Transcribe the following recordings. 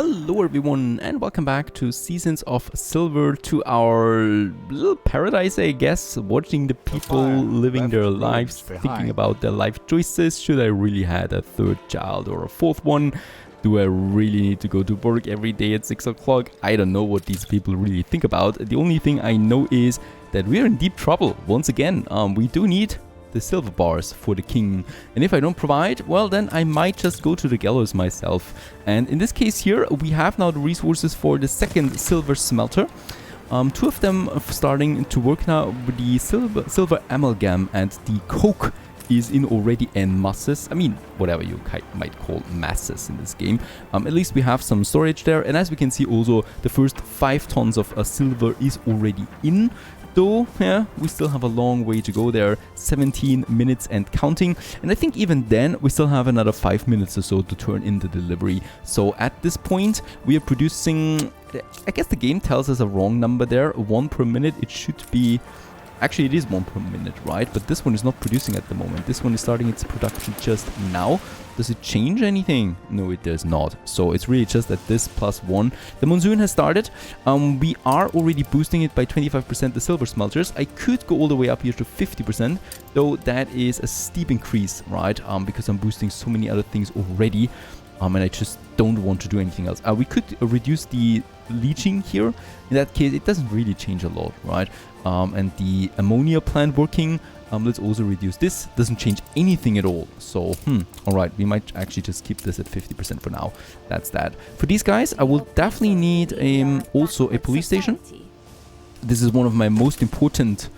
Hello everyone and welcome back to Seasons of Silver, to our little paradise, I guess, watching the people living their lives, thinking about their life choices. Should I really have a third child or a fourth one? Do I really need to go to work every day at 6 o'clock? I don't know what these people really think about. The only thing I know is that we're in deep trouble. Once again, we do need the silver bars for the king, and if I don't provide, well, then I might just go to the gallows myself. And in this case here, we have now the resources for the second silver smelter. Two of them are starting to work now with the silver amalgam, and the coke is in already en masses. I mean, whatever you might call masses in this game. At least we have some storage there, and as we can see also, the first 5 tons of silver is already in. Though, yeah, we still have a long way to go there, 17 minutes and counting, and I think even then we still have another 5 minutes or so to turn in the delivery. So at this point we are producing, I guess the game tells us a wrong number there, 1 per minute. It should be, actually it is 1 per minute, right? But this one is not producing at the moment. This one is starting its production just now. Does it change anything? No, it does not. So it's really just at this +1. The monsoon has started. We are already boosting it by 25%, the silver smelters. I could go all the way up here to 50%, though that is a steep increase, right? Because I'm boosting so many other things already. And I just don't want to do anything else. We could reduce the leaching here. In that case, it doesn't really change a lot, right? And the ammonia plant working, let's also reduce this. Doesn't change anything at all. So, alright, we might actually just keep this at 50% for now. That's that. For these guys, I will definitely need also a police station. This is one of my most important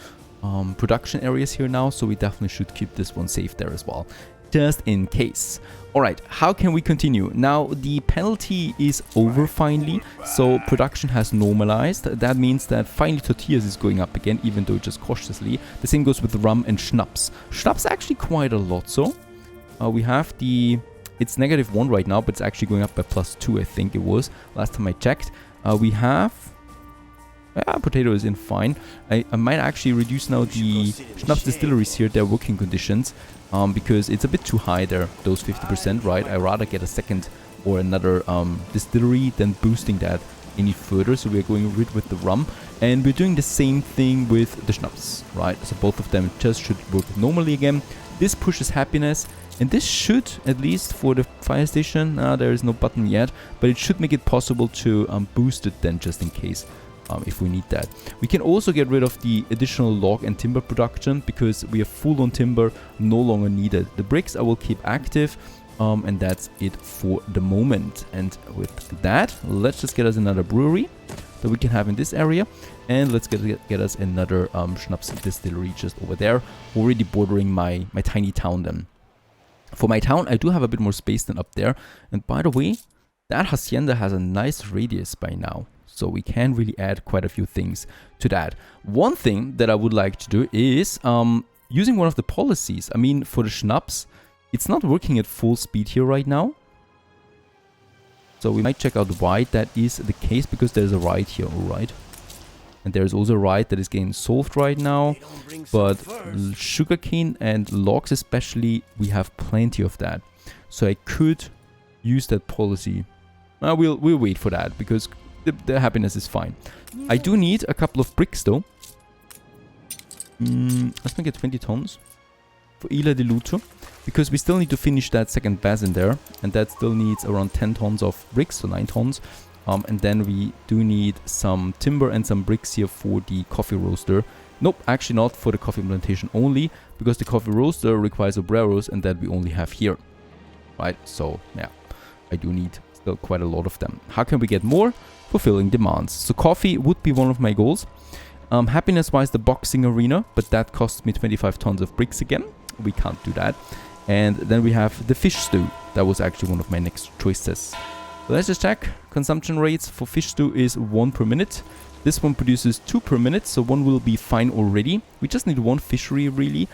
production areas here now, so we definitely should keep this one safe there as well, just in case. Alright, how can we continue? Now, the penalty is over finally, so production has normalized. That means that finally tortillas is going up again, even though just cautiously. The same goes with rum and schnapps. Schnapps actually quite a lot, so we have the... It's -1 right now, but it's actually going up by +2, I think it was, last time I checked. We have... potato is in fine. I might actually reduce now the schnapps distilleries here, their working conditions, because it's a bit too high there, those 50%, right? I'd rather get a second or another distillery than boosting that any further. So we're going rid with the rum, and we're doing the same thing with the schnapps, right? So both of them just should work normally again. This pushes happiness, and this should, at least for the fire station, there is no button yet, but it should make it possible to boost it then, just in case. If we need that. We can also get rid of the additional log and timber production, because we are full on timber, no longer needed. The bricks I will keep active, and that's it for the moment. And with that, let's just get us another brewery that we can have in this area, and let's get us another schnapps distillery just over there, already bordering my tiny town then. For my town, I do have a bit more space than up there, and by the way, that hacienda has a nice radius by now. So we can really add quite a few things to that. One thing that I would like to do is using one of the policies. I mean, for the schnapps, it's not working at full speed here right now. So we might check out why that is the case, because there's a right here, alright. And there's also a right that is getting solved right now. But sugarcane and logs especially, we have plenty of that. So I could use that policy. We'll wait for that, because the happiness is fine. I do need a couple of bricks though. Let's make it 20 tons for Isla de Luto, because we still need to finish that second basin there, and that still needs around 10 tons of bricks, so 9 tons. And then we do need some timber and some bricks here for the coffee roaster. Nope, actually not for the coffee plantation only, because the coffee roaster requires obreros, and that we only have here. Right, so yeah, I do need still quite a lot of them. How can we get more? Fulfilling demands. So coffee would be one of my goals. Happiness wise, the boxing arena, but that costs me 25 tons of bricks again. We can't do that. And then we have the fish stew. That was actually one of my next choices. So let's just check. Consumption rates for fish stew is 1 per minute. This one produces 2 per minute, so 1 will be fine already. We just need 1 fishery really.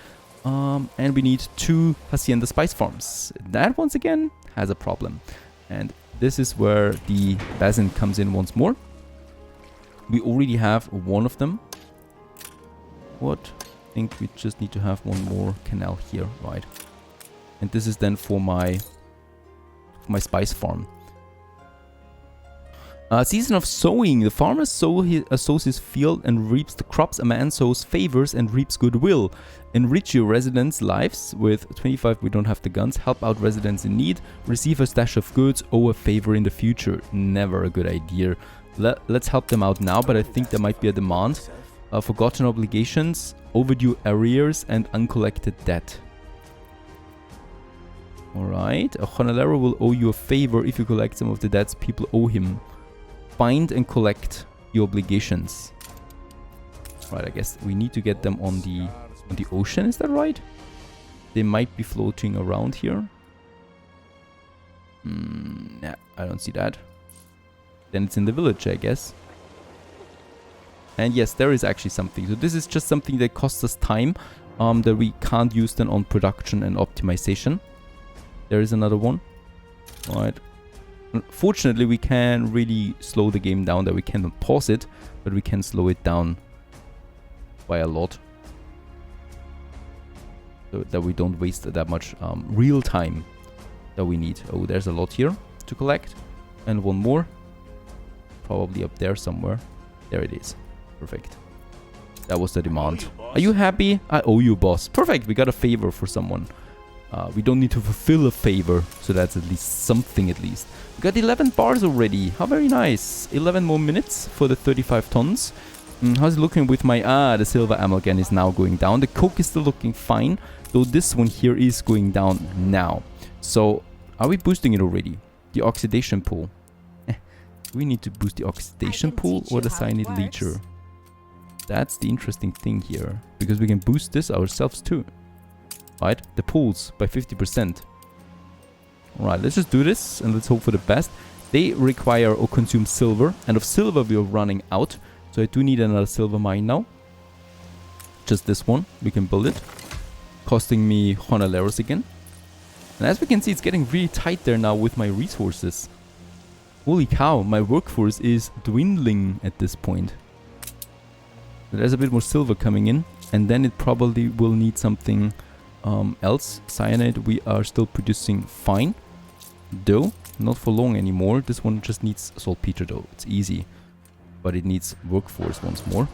And we need 2 hacienda spice farms. That once again has a problem. And this is where the basin comes in once more. We already have one of them. What? I think we just need to have one more canal here, right? And this is then for my spice farm. Season of sowing. The farmer sows his field and reaps the crops. A man sows favors and reaps goodwill. Enrich your residents' lives. With 25, we don't have the guns. Help out residents in need. Receive a stash of goods. Owe a favor in the future. Never a good idea. Let's help them out now, but I think there might be a demand. Forgotten obligations, overdue arrears, and uncollected debt. Alright. A Honolero will owe you a favor if you collect some of the debts people owe him. Find and collect your obligations. Right, I guess we need to get them on the ocean, is that right? They might be floating around here. Yeah, I don't see that. Then it's in the village, I guess. And yes, there is actually something. So this is just something that costs us time that we can't use then on production and optimization. There is another one. Alright. Fortunately, we can really slow the game down. That we cannot pause it, but we can slow it down by a lot. So that we don't waste that much real time that we need. Oh, there's a lot here to collect. And one more. Probably up there somewhere. There it is. Perfect. That was the demand. Are you happy? I owe you, boss. Perfect. We got a favor for someone. We don't need to fulfill a favor. So that's at least something at least. We got 11 bars already. How very nice. 11 more minutes for the 35 tons. How's it looking with my... the silver amalgam is now going down. The coke is still looking fine. Though this one here is going down now. So, are we boosting it already? The oxidation pool. We need to boost the oxidation pool or the cyanide leacher. That's the interesting thing here. Because we can boost this ourselves too. Right? The pools by 50%. Alright, let's just do this and let's hope for the best. They require or consume silver. And of silver we are running out. So I do need another silver mine now. Just this one. We can build it. Costing me Honoleros again. And as we can see, it's getting really tight there now with my resources. Holy cow, my workforce is dwindling at this point. There's a bit more silver coming in. And then it probably will need something else. Cyanide we are still producing fine. Though, not for long anymore. This one just needs saltpeter though. It's easy. But it needs workforce once more.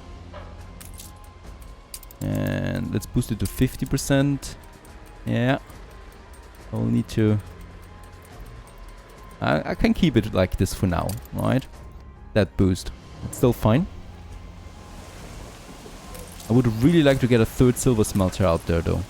And let's boost it to 50%. Yeah. I'll need to... I can keep it like this for now, right? That boost. It's still fine. I would really like to get a third silver smelter out there though.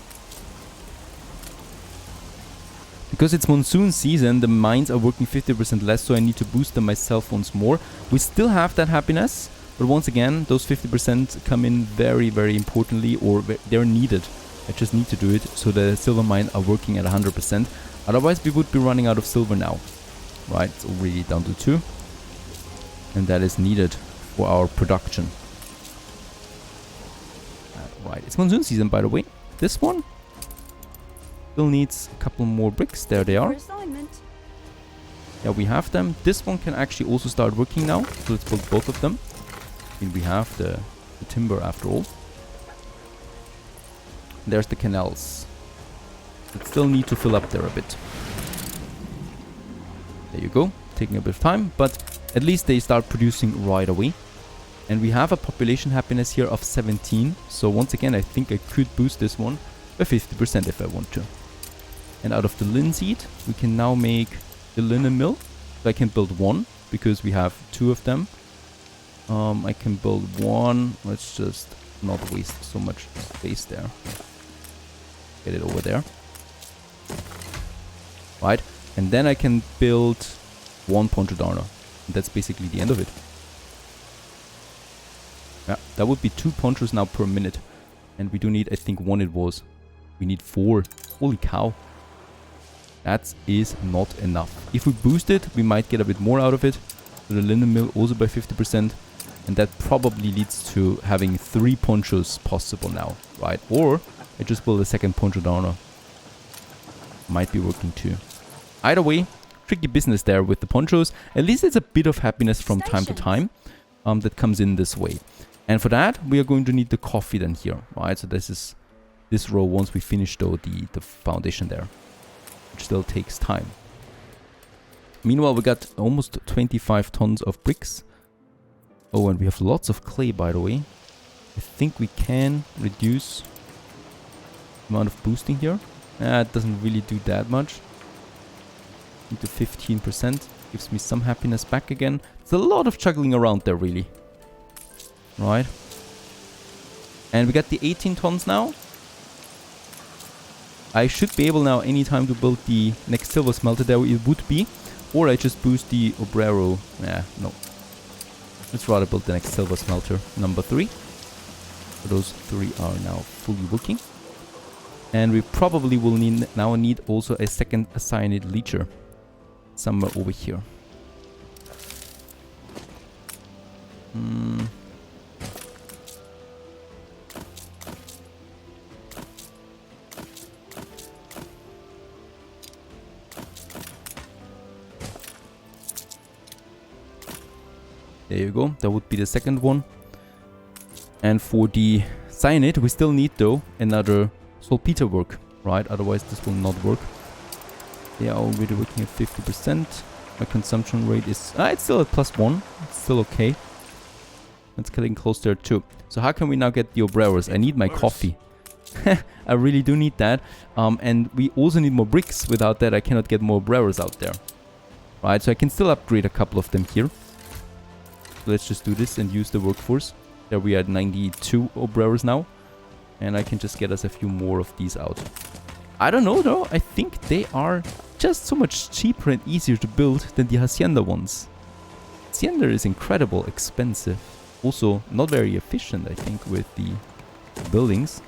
Because it's monsoon season, the mines are working 50% less, so I need to boost them myself once more. We still have that happiness, but once again, those 50% come in very, very importantly, or they're needed. I just need to do it so the silver mine are working at 100%. Otherwise, we would be running out of silver now. Right, it's already down to 2. And that is needed for our production. Right, it's monsoon season, by the way. This one still needs a couple more bricks. There they are. Yeah, we have them. This one can actually also start working now. So let's build both of them. I mean, we have the timber after all. There's the canals. It still need to fill up there a bit. There you go. Taking a bit of time, but at least they start producing right away. And we have a population happiness here of 17. So once again, I think I could boost this one by 50% if I want to. And out of the linseed, we can now make the linen mill. So I can build one because we have 2 of them. I can build one. Let's just not waste so much space there. Get it over there. Right. And then I can build one poncho darno. That's basically the end of it. Yeah, that would be 2 ponchos now per minute. And we do need, I think 1 it was. We need 4. Holy cow. That is not enough. If we boost it, we might get a bit more out of it. So the linen mill also by 50%. And that probably leads to having 3 ponchos possible now, right? Or I just build a second poncho darno. Might be working too. Either way, tricky business there with the ponchos. At least it's a bit of happiness from time to time that comes in this way. And for that, we are going to need the coffee then here, right? So this is this row once we finish though the foundation there, which still takes time. Meanwhile, we got almost 25 tons of bricks. Oh, and we have lots of clay, by the way. I think we can reduce the amount of boosting here. It doesn't really do that much. Into 15%. Gives me some happiness back again. There's a lot of juggling around there, really. Right. And we got the 18 tons now. I should be able now anytime to build the next silver smelter. There it would be. Or I just boost the obrero. No. Let's rather build the next silver smelter. Number 3. So those 3 are now fully working. And we probably will now need also a second cyanide leacher. Somewhere over here. There you go. That would be the second one. And for the cyanide, we still need, though, another saltpeter work, right? Otherwise, this will not work. They are already working at 50%. My consumption rate is... it's still at +1. It's still okay. It's getting close there, too. So how can we now get the obreros? I need my coffee. I really do need that. And we also need more bricks. Without that, I cannot get more obreros out there. Right, so I can still upgrade a couple of them here. Let's just do this and use the workforce. There we are at 92 obreros now. And I can just get us a few more of these out. I don't know though. I think they are just so much cheaper and easier to build than the Hacienda ones. Hacienda is incredible expensive. Also not very efficient, I think, with the buildings.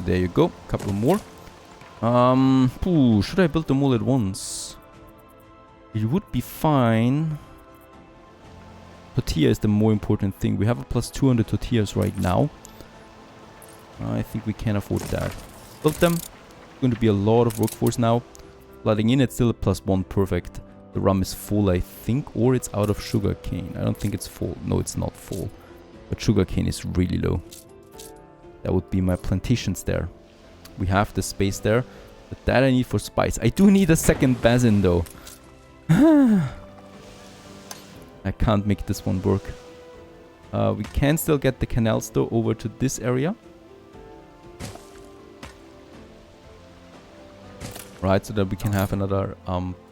There you go, couple more. Should I build them all at once? It would be fine. Tortilla is the more important thing. We have a plus 200 tortillas right now. I think we can afford that. Build them. It's going to be a lot of workforce now. Flooding in, it's still a +1, perfect. The rum is full, I think, or it's out of sugarcane. I don't think it's full. No, it's not full. But sugarcane is really low. That would be my plantations there. We have the space there. But that I need for spice. I do need a second basin though. I can't make this one work. We can still get the canals though over to this area. Right, so that we can have another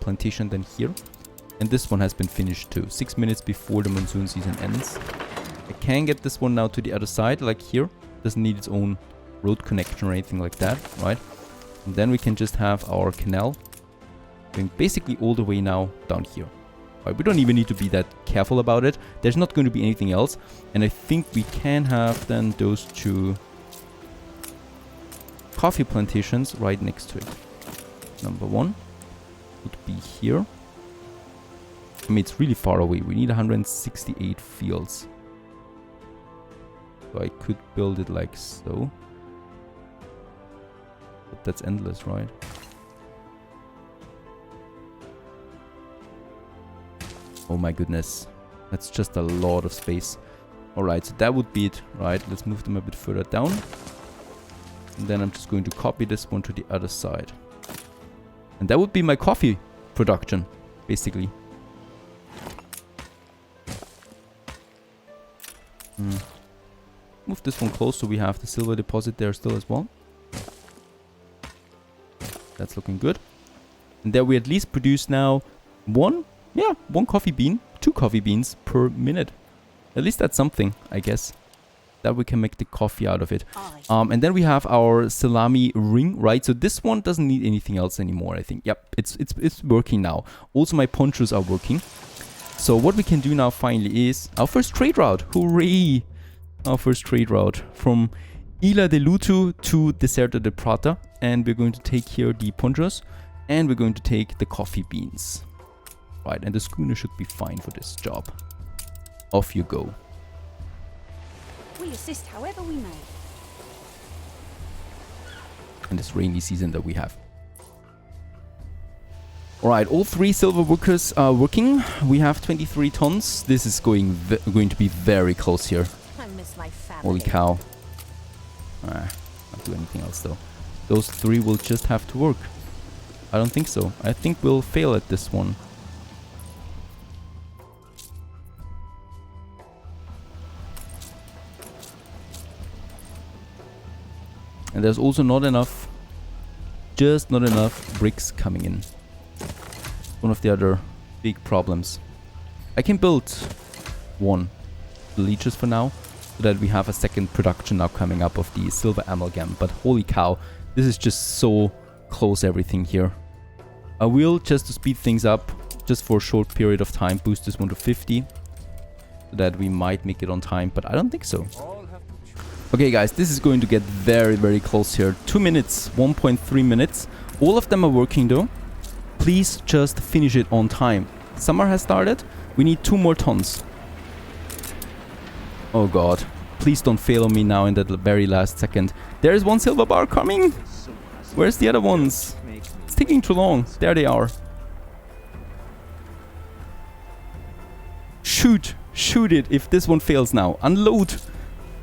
plantation then here. And this one has been finished too. 6 minutes before the monsoon season ends. I can get this one now to the other side, like here. Doesn't need its own road connection or anything like that, right? And then we can just have our canal going basically all the way now down here. Right, we don't even need to be that careful about it. There's not going to be anything else. And I think we can have then those 2 coffee plantations right next to it. Number 1 would be here. I mean, it's really far away. We need 168 fields. So I could build it like so. But that's endless, right? Oh my goodness. That's just a lot of space. Alright, so that would be it. Right, let's move them a bit further down. And then I'm just going to copy this one to the other side. And that would be my coffee production, basically. Move this one close so we have the silver deposit there still as well. That's looking good. And there we at least produce now one coffee bean, 2 coffee beans per minute. At least that's something, I guess. That we can make the coffee out of it. And then we have our salami ring, right? So this one doesn't need anything else anymore, I think. Yep, it's working now. Also my ponchos are working. So what we can do now finally is our first trade route. Hooray! Our first trade route from Isla de Luto to Deserto de Prata. And we're going to take here the ponchos. And we're going to take the coffee beans. Right, and the schooner should be fine for this job. Off you go. We assist however we may. And this rainy season that we have. Alright, all 3 silver workers are working. We have 23 tons. This is going to be very close here. I'm Holy cow. Not do anything else though. Those 3 will just have to work. I don't think so. I think we'll fail at this one. And there's also not enough, just not enough bricks coming in. One of the other big problems. I can build 1 leeches for now, so that we have a second production now coming up of the silver amalgam. But holy cow, this is just so close everything here. I will, just to speed things up, just for a short period of time, boost this one to 50. So that we might make it on time, but I don't think so. Okay guys, this is going to get very, very close here. 2 minutes, 1.3 minutes. All of them are working though. Please just finish it on time. Summer has started. We need 2 more tons. Oh god. Please don't fail on me now in that very last second. There is 1 silver bar coming. Where's the other ones? It's taking too long. There they are. Shoot. Shoot it if this one fails now. Unload.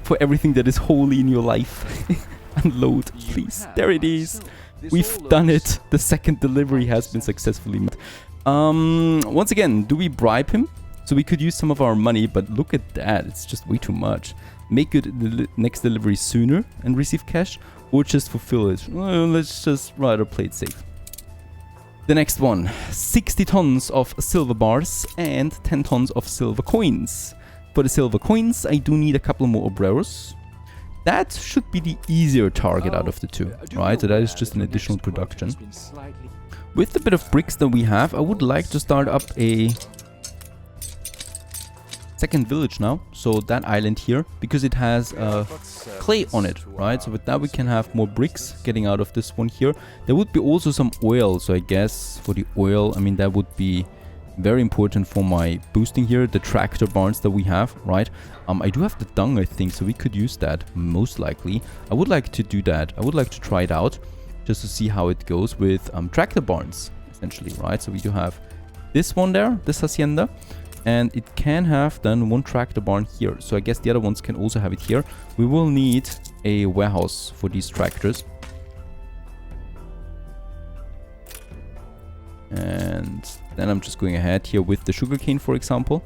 For everything that is holy in your life. Unload, please. There it is. We've done it. The second delivery has been successfully made. Once again, do we bribe him? So we could use some of our money, but look at that. It's just way too much. Make it the next delivery sooner and receive cash, or just fulfill it. Well, let's just rather play it safe. The next one. 60 tons of silver bars and 10 tons of silver coins. For the silver coins, I do need a couple more obreros. That should be the easier target out of the 2, right? So that is just an additional production. With the bit of bricks that we have, I would like to start up a second village now. So that island here, because it has clay on it, right? So with that we can have more bricks getting out of this one here. There would be also some oil, so I guess for the oil, I mean, that would be very important for my boosting here, the tractor barns that we have, right? I do have the dung, I think, so we could use that most likely. I would like to do that. I would like to try it out just to see how it goes with tractor barns, essentially, right? So we do have this one there, this hacienda, and it can have then 1 tractor barn here. So I guess the other ones can also have it here. We will need a warehouse for these tractors. And then I'm just going ahead here with the sugarcane, for example.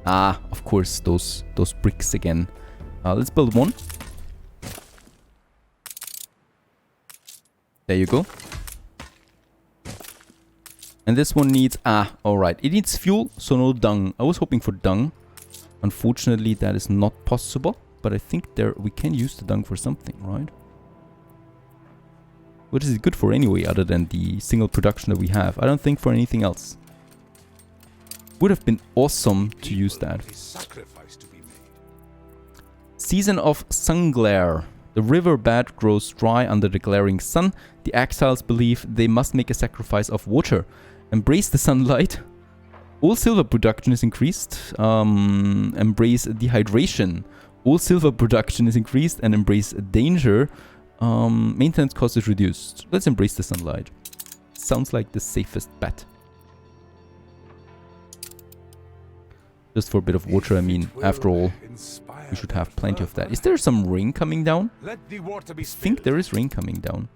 Ah, of course, those bricks again. Let's build 1. There you go. And this one needs... alright. It needs fuel, so no dung. I was hoping for dung. Unfortunately, that is not possible. But I think we can use the dung for something, right? What is it good for anyway, other than the single production that we have? I don't think for anything else. Would have been awesome to use that. Season of sun glare. The river bed grows dry under the glaring sun. The exiles believe they must make a sacrifice of water. Embrace the sunlight. All silver production is increased. Embrace dehydration. All silver production is increased and embrace danger. Maintenance cost is reduced. Let's embrace the sunlight. Sounds like the safest bet. Just for a bit of water, I mean, after all, we should have plenty of that. Is there some rain coming down? I think there is rain coming down.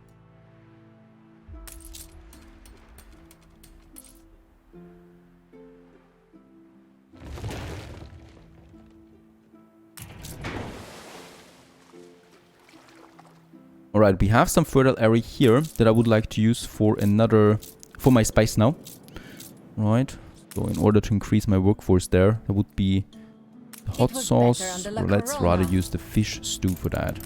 Alright, we have some fertile area here that I would like to use for for my spice now. Right, so in order to increase my workforce there, that would be the hot sauce, or let's rather use the fish stew for that.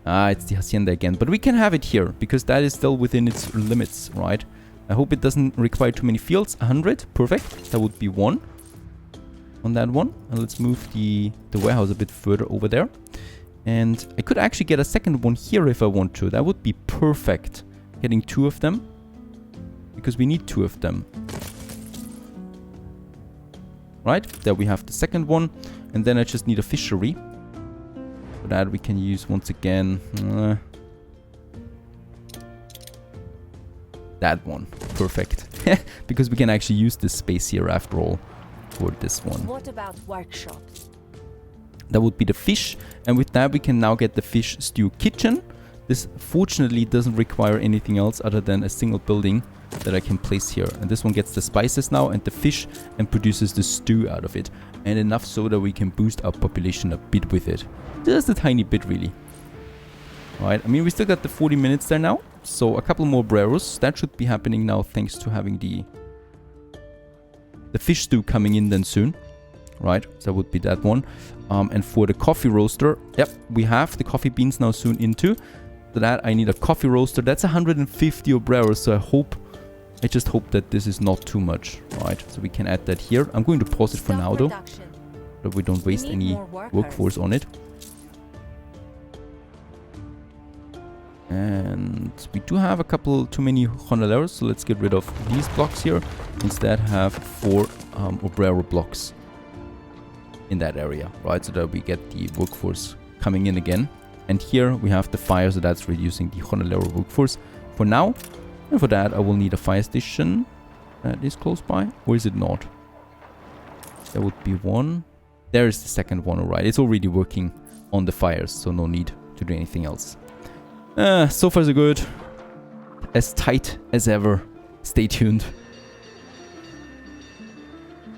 It's the hacienda again, but we can have it here, because that is still within its limits, right? I hope it doesn't require too many fields. 100, perfect, that would be 1 on that one. And let's move the warehouse a bit further over there. And I could actually get a second one here if I want to. That would be perfect. Getting 2 of them. Because we need 2 of them. Right, there we have the second one. And then I just need a fishery. For that we can use once again... that one. Perfect. Because we can actually use this space here after all. For this one. What about workshops? That would be the fish, and with that we can now get the fish stew kitchen. This fortunately doesn't require anything else other than a single building that I can place here. And this one gets the spices now and the fish and produces the stew out of it. And enough so that we can boost our population a bit with it. Just a tiny bit really. Alright, I mean we still got the 40 minutes there now. So a couple more breros. That should be happening now thanks to having the fish stew coming in then soon. Right, so that would be that one. And for the coffee roaster, yep, we have the coffee beans now soon into. For that I need a coffee roaster. That's 150 obreros, so I just hope that this is not too much. Right, so we can add that here. I'm going to pause it for now though, so we don't waste any workforce on it. And we do have a couple too many jornaleros, so let's get rid of these blocks here. Instead have 4 obrero blocks in that area, right, so that we get the workforce coming in again. And here we have the fire, so that's reducing the jornalero workforce for now. And for that I will need a fire station that is close by, or is it not? There would be one. There is the second one, alright. It's already working on the fires, so no need to do anything else. So far so good. As tight as ever. Stay tuned.